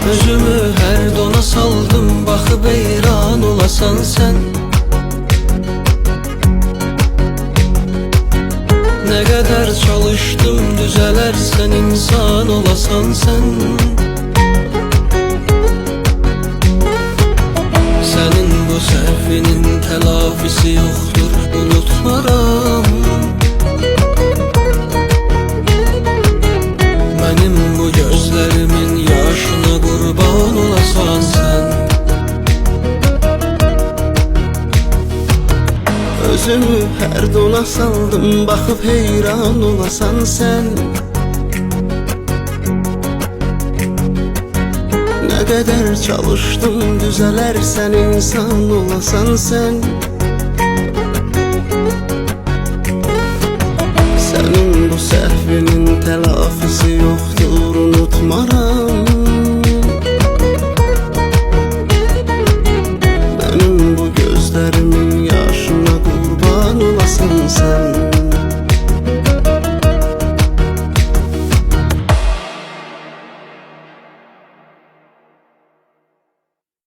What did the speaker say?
Özümü her dona saldım, bakıp heyran olasan sen. Ne kadar çalıştım, düzelersen insan olasan sen. Senin bu səhvinin telafisi yoktur, unutmaram. Benim bu gözlerimin yaşına kurban olasan sen. Özümü her dona saldım, bakıp heyran olasan sen. Ne kadar çalıştım, düzelersen insan olasan sen. Senin bu səhvinin telafisi yoktur, unutmaram. Benim bu gözlerimin yaşına kurban olasın sen.